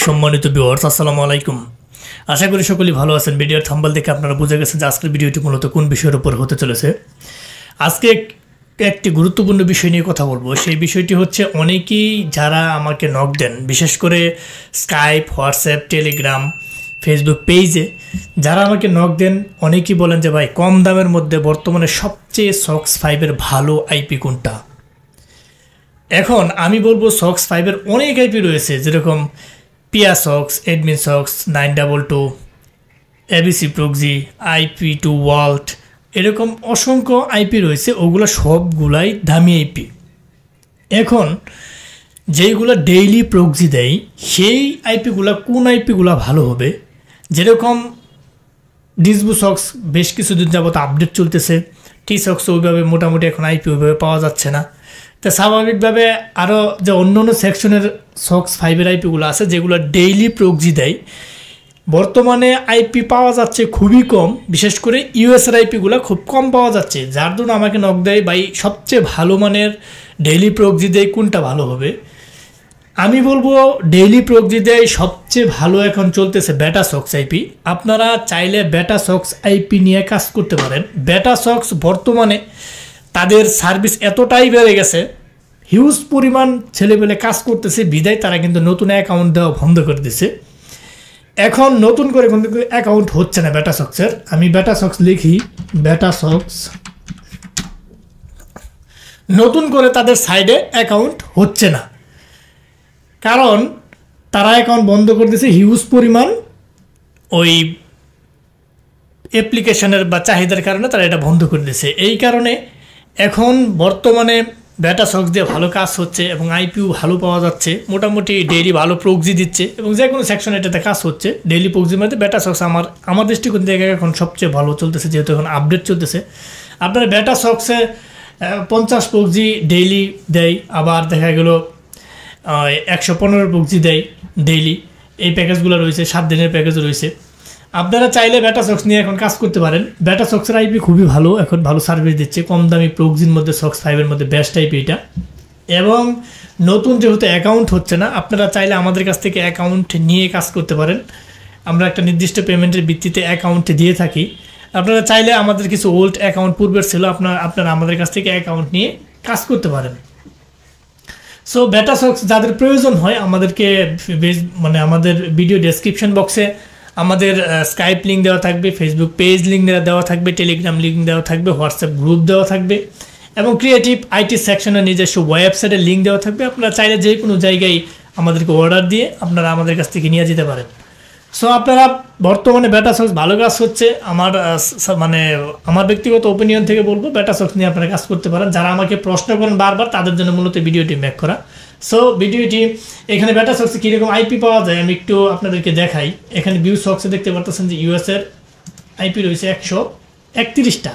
সম্মানিত ভিউয়ার্স, আসসালামু আলাইকুম। আশা করি সকলেই ভালো আছেন। ভিডিওর থাম্বনেল দেখে আপনারা বুঝে গেছেন যে আজকের ভিডিওটি মূলত কোন বিষয়ের উপর হতে চলেছে। আজকে একটি গুরুত্বপূর্ণ বিষয় নিয়ে কথা বলবো। সেই বিষয়টি হচ্ছে, অনেকেই যারা আমাকে নক দেন, বিশেষ করে স্কাইপ, হোয়াটসঅ্যাপ, টেলিগ্রাম, ফেসবুক পেজে যারা আমাকে নক দেন, অনেকেই বলেন যে ভাই, কম দামের মধ্যে বর্তমানে সবচেয়ে সক্স 5-এর ভালো আইপি কোনটা। এখন আমি বলবো সক্স 5-এর অনেক আইপি রয়েছে, যেরকম PIA socks, admin socks, 922, ABC proxy, IP2 world, এরকম অসংখ্য আইপি রয়েছে। ওগুলো সবগুলাই দামি আইপি। এখন যেইগুলো ডেইলি প্রক্সি দেয়, সেই আইপিগুলো কোন আইপিগুলো ভালো হবে। যেরকম ডিসবু সক্স বেশ কিছুদিন যাবত আপডেট চলতেছে, টি সক্স ওইভাবে মোটামুটি এখন আইপি ওইভাবে পাওয়া যাচ্ছে না। তো স্বাভাবিকভাবে আরও যে অন্য অন্য সেকশনের সক্স 5-এর আইপিগুলো আছে, যেগুলো ডেইলি প্রক্সি দেয়, বর্তমানে আইপি পাওয়া যাচ্ছে খুবই কম। বিশেষ করে ইউএসের আইপিগুলো খুব কম পাওয়া যাচ্ছে, যার জন্য আমাকে নক দেয়, ভাই সবচেয়ে ভালো মানের ডেইলি প্রক্সি দেয় কোনটা ভালো হবে। আমি বলবো ডেইলি প্রক্সি দেয় সবচেয়ে ভালো এখন চলতেছে বেটা সক্স আইপি। আপনারা চাইলে বেটা সক্স আইপি নিয়ে কাজ করতে পারেন। বেটা সক্স বর্তমানে তাদের সার্ভিস এতটাই বেড়ে গেছে, হিউজ পরিমাণ ছেলেপেলে কাজ করতেছে, বিদায় তারা কিন্তু নতুন অ্যাকাউন্ট দেওয়া বন্ধ করে দিছে। এখন নতুন করে কিন্তু অ্যাকাউন্ট হচ্ছে না বেটা সক্সের। আমি বেটা সক্স লিখি, বেটা সক্স, নতুন করে তাদের সাইডে অ্যাকাউন্ট হচ্ছে না, কারণ তারা অ্যাকাউন্ট বন্ধ করে দিয়েছে হিউজ পরিমাণ ওই অ্যাপ্লিকেশনের বা চাহিদার কারণে তারা এটা বন্ধ করে দিয়েছে। এই কারণে এখন বর্তমানে বেটা সক্স দিয়ে ভালো কাজ হচ্ছে এবং আইপিও ভালো পাওয়া যাচ্ছে, মোটামুটি ডেইলি ভালো প্রক্সি দিচ্ছে এবং যে কোনো সেকশনে এটাতে কাজ হচ্ছে। ডেইলি প্রক্সির মধ্যে বেটা সক্স আমার দৃষ্টিকোণ থেকে এখন সবচেয়ে ভালো চলতেছে, যেহেতু এখন আপডেট চলতেছে। আপনার বেটা সক্সে 50 প্রক্সি ডেইলি দেয়, আবার দেখা গেল 115 প্রক্সি দেয় ডেইলি। এই প্যাকেজগুলো রয়েছে, 7 দিনের প্যাকেজ রয়েছে। আপনারা চাইলে বেটা সক্স নিয়ে এখন কাজ করতে পারেন। বেটা সক্সের আইপি খুবই ভালো, এখন ভালো সার্ভিস দিচ্ছে, কম দামি প্রক্সির মধ্যে সক্স 5-এর মধ্যে বেস্ট আইপি এটা। এবং নতুন যেহেতু অ্যাকাউন্ট হচ্ছে না, আপনারা চাইলে আমাদের কাছ থেকে অ্যাকাউন্ট নিয়ে কাজ করতে পারেন। আমরা একটা নির্দিষ্ট পেমেন্টের ভিত্তিতে অ্যাকাউন্ট দিয়ে থাকি। আপনারা চাইলে আমাদের কিছু ওল্ড অ্যাকাউন্ট পূর্বের ছিল, আপনারা আমাদের কাছ থেকে অ্যাকাউন্ট নিয়ে কাজ করতে পারেন। সো বেটা সক্স যাদের প্রয়োজন হয়, আমাদেরকে আমাদের ভিডিও ডেসক্রিপশন বক্সে আমাদের স্কাইপ লিঙ্ক দেওয়া থাকবে, ফেসবুক পেজ লিঙ্ক দেওয়া থাকবে, টেলিগ্রাম লিঙ্ক দেওয়া থাকবে, হোয়াটসঅ্যাপ গ্রুপ দেওয়া থাকবে এবং ক্রিয়েটিভ আইটি সেকশনের নিজস্ব ওয়েবসাইটের লিঙ্ক দেওয়া থাকবে। আপনারা চাইলে যে কোনো জায়গায় আমাদেরকে অর্ডার দিয়ে আপনারা আমাদের কাছ থেকে নিয়ে যেতে পারেন। সো আপনারা বর্তমানে বেটা সক্স ভালো কাজ হচ্ছে। আমার ব্যক্তিগত ওপিনিয়ন থেকে বলবো, বেটা সক্স নিয়ে আপনারা কাজ করতে পারেন। যারা আমাকে প্রশ্ন করেন বারবার, তাদের জন্য মূলত ভিডিওটি মেক করা। সো ভিডিওটি এখানে বেটা সক্সে কীরকম আইপি পাওয়া যায় আমি একটু আপনাদেরকে দেখাই। এখানে ভিউ সক্সে দেখতে পারতেছেন যে ইউএসের আইপি রয়েছে 131টা।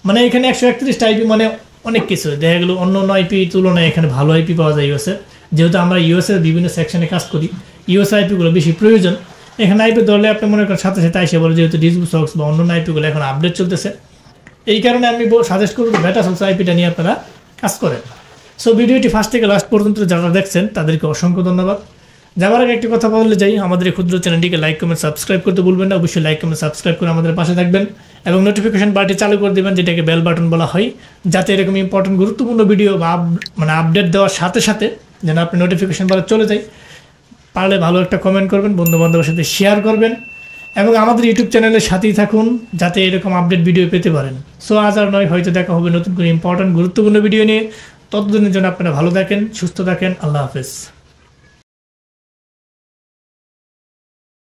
মানে এখানে 131টা আইপি মানে অনেক কিছু। দেখা গেলো অন্য অন্য আইপি তুলনায় এখানে ভালো আইপি পাওয়া যায় ইউএসের। যেহেতু আমরা ইউএসের বিভিন্ন সেকশনে কাজ করি, ইউএস আইপিগুলো বেশি প্রয়োজন। এখানে আইপি ধরলে আপনি মনে করেন সাথে সাথে আইসে বলে, যেহেতু ডিসবু সক্স বা অন্য আইপিগুলো এখন আপডেট চলতেছে, এই কারণে আমি সাজেস্ট করবো বেটা সক্স আইপিটা নিয়ে আপনারা কাজ করেন। সো ভিডিওটি ফার্স্ট থেকে লাস্ট পর্যন্ত যারা দেখছেন তাদেরকে অসংখ্য ধন্যবাদ। যাওয়ার আগে একটি কথা বললে যাই, আমাদের এই ক্ষুদ্র চ্যানেলটিকে লাইক কমেন্ট সাবস্ক্রাইব করতে ভুলবেন না। অবশ্যই লাইক কমেন্ট সাবস্ক্রাইব করে আমাদের পাশে থাকবেন এবং নোটিফিকেশন বাটনটি চালু করে দেবেন, যেটাকে বেল বাটন বলা হয়, যাতে এরকম ইম্পর্টেন্ট গুরুত্বপূর্ণ ভিডিও বা আপডেট দেওয়ার সাথে সাথে যেন আপনি নোটিফিকেশন বারে চলে যায়। পারলে ভালো একটা কমেন্ট করবেন, বন্ধু বান্ধবের সাথে শেয়ার করবেন এবং আমাদের ইউটিউব চ্যানেলের সাথেই থাকুন, যাতে এরকম আপডেট ভিডিও পেতে পারেন। সো আজ আর নয়, হয়তো দেখা হবে নতুন করে ইম্পর্টেন্ট গুরুত্বপূর্ণ ভিডিও নিয়ে। ততদিনের জন্য আপনারা ভালো থাকেন, সুস্থ থাকেন। আল্লাহ হাফেজ।